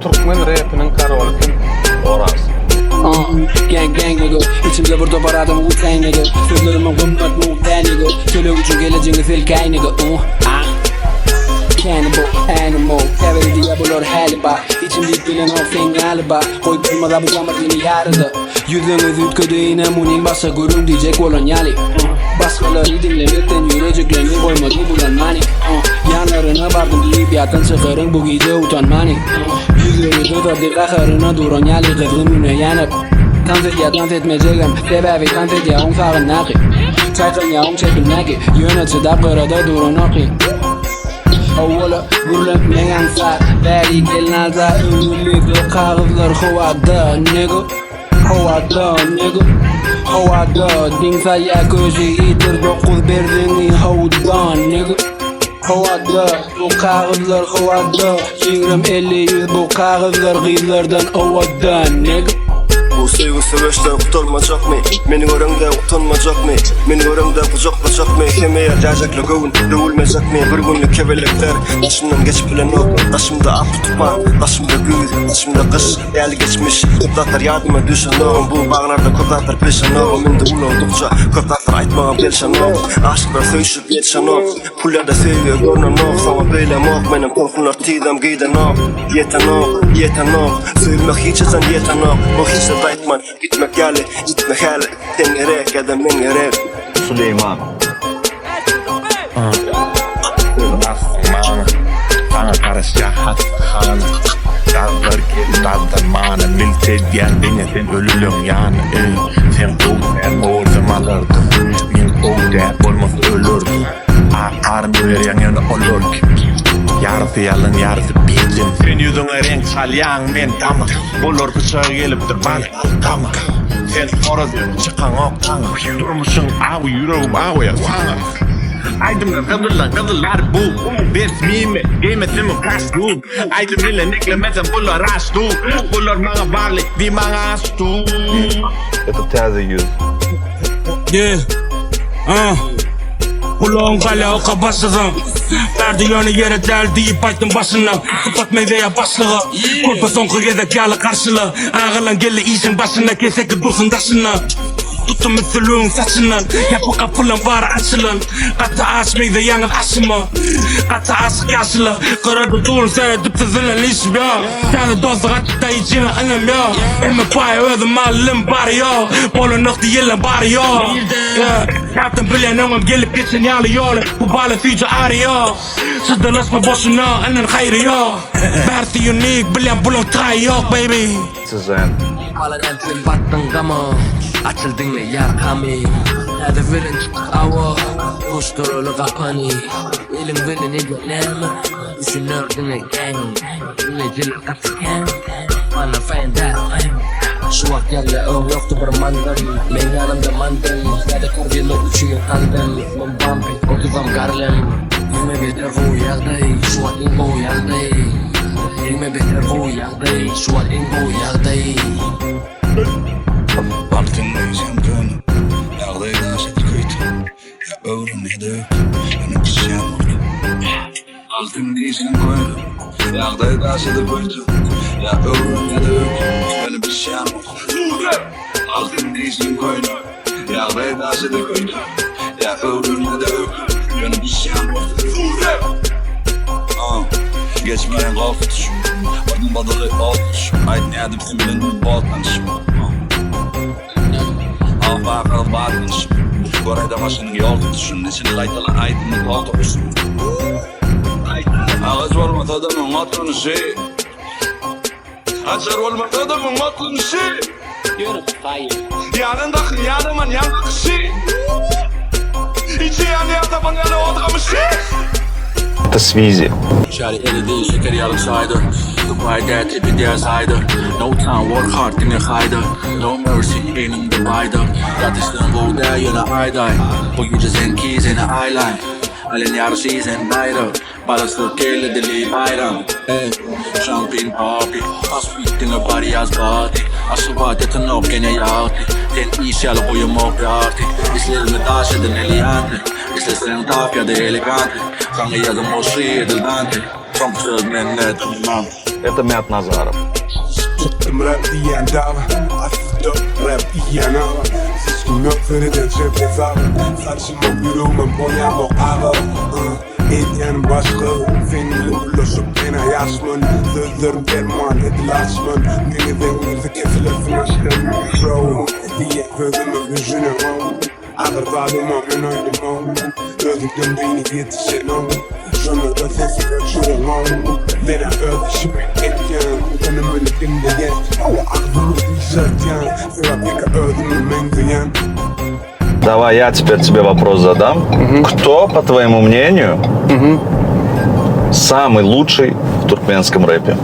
Türkmen rapinin karawalyny Oraz. Gang nigga, içimde bir topar adamı uçay nigga. Sözlerimin kımmat muhten nigga. Söyle üçün geleceğini filkay nigga. Cannibal, animal, teveli diabolor haliba. İçimde bilen o sen galiba. Koy bulmada bu zamanını yarıda. Yüzünüz ütködeğine munin basa görüm diyecek kolonyali. Başkaları dinlemekten yüreceklerini koymadı bulan manik. Yanlarına bardım Libya'dan çıkarın bu gece utanmanik. Yüzleri tutardı kaharına duran yali kızgınına yanıp. Dans ya dans etmeyeceğim sebebi dans et ya sağın nakı. Çaykın ya çekilmeki yönetici da kırada duran okı. Oğula gürlem megan saat Beri gelin azar ünlülükle kağızlar hovada nigga. Hovada nigga. Hovada dinsa ya köşe itir 9 berdini hovada nigga. Hovada bu kağızlar hovada 20-50 bu kağızlar gıylardan hovada nigga. Bu sevgi seveşten kurtulmayacak mı? Meni görüngden utanmayacak mı? Meni görüngden kucaklayacak mı? Kemeye diyecekler gövün dövülmeyecek mi? Bir günlük kevelekler başımdan geçip bilen o. Başımda at tutma, başımda gül, başımda kış el geçmiş. Kıptatlar yardıma düşen o. Bu bağlarda kıptatlar peşen o. Mende ul oldukça kıptatlar aytmağım belşen o. Aşklar söyüşüp yetşen o. Pullerde sevgi görünen o. Sana beylem o. Benim korkunlar tidam giyden o. Yeten o, yeten o. Sevmek hiç ezen yeten o. O hiç de Daytman, gitmek yerli, gitmek yerli. Sen gerek ya da men gerek. Süleyman. Bana karışacak hastahane. Dağlar geri dağdan mana. Miltet geldin sen ölülüm yani. Sen oğden oğlum alırdın. Men oğden olmaz ölürdüm. Ağrım veriyen yana olur ki. Yarısı yalan yarısı bildim. Sen yüzüne renk salyan men tamam. Bolor bıçağı geliptir bana tamam. Sen oradan çıkan oktan. Durmuşsun avi yüreğim aviye sana. Aydımdan kadırlar bu. Besmime giymesim kaçtım. Aydım ile neklemezim bolor açtım. Bolor bana varlık bir bana açtım. Это taze yüz. Kulağım kale o kabasızım. Verdi yönü yere deldi baytın başına. Kapat meyveye başlığı. Kurpa son gezekarlı karşılığı. Ağılan geli işin başına. Kesek dursun daşına. Tuttum üstülüğün saçından. Yapı kapılan var açılın. Katı aç meyve yangın aşımı. Katı aşık yaşlı. Kırardı durun seyredip sizinle işim ya. Tanrı dostu kaçta içine annem ya. Elime pay özüm malim bari ya. Bolu nokta yılın bari ya. Yaptım bilen ömüm gelip geçin yalı yolu. Bu balı füce arıyor. Sıdırlaşma boşuna annen hayrı yok. Bersi unik bilen bulun tay yok baby. Sizden. Alan entrin battın gama. Açıldın ne yar kami. Hadi verin çıktık ava. Koşturulu kapani. Elim verin ne gönlem. Düşünürdün ne gang. Üleciler kapıken. Bana fenda. Şu vakt yerle o yoktu bir mandın. Ben yanımda mandın. Hadi kardiyla uçuyor kandın. Ben bambi otuvam garlem. Yeme beter bu yagday. Şu vakt in bu yagday. Yeme beter bu yagday. Şu vakt in bu yagday. Altın neysen könü Yağdayda aşık kıytı Ya öğren neydi Benim kişiyem oldu Altın neysen könü Yağdayda aşık kıytı Ya öğren neydi Benim kişiyem oldu Altın neysen könü Yağdayda aşık kıytı Ya öğren neydi Benim kişiyem oldu Geçmeyen kalkı düşün Bakın badalı alt düşün Aydın yadım sen benim baltan düşün Bakal badmış Gorayda başının yol tutuşun Nesini laytalan aydını kol tutuşun Ağız olmat adamın aklını şey Açar olmat adamın aklını şey Yanındaki yanıman yanındaki şey İçi yanı yatapan yanı oturmuş şey Это связи. Shawty LED, şeker yalık cider. Dubai that tippy there cider. No time, work hard in the hider. No mercy in the rider. Yatıştığın burada yana ayday. Bu gece zenkiz in the eyeline. Alın yarışıyız en bayra. Balısı kelle deli bayram. Champagne party. Aspittin a body as body. Asılvat yatın ok gene yağtı. Ten iş yalı boyum ok yartı. İslerimi taş edin eliyanti. İslerin tap ya da elegante. Kanka yazım o şey edildante. Son kısız men ne tanımam. Это Мят Назаров. Tuttum rap diyen dava Aslında rap diyen hava Seçkim yok veriden cepte zava Saçımı yürüğümün boyamı ağır Etyenim başka Fenili ulaşıp bana yaşmın Sözlerim derman edilaşmın Beni denizde kesilir finaştım Bro diye sözümü yüzüne Ağır vadıma ben oynadım Gözükten beni yetişelim Şunu da sesi ölçürüm Bana ölçüm etken Benim öldüğümde yet Ağzımı dışarıken Sıra öldümü mengiyen Давай я теперь тебе вопрос задам. Кто, по твоему мнению, самый лучший в туркменском рэпе?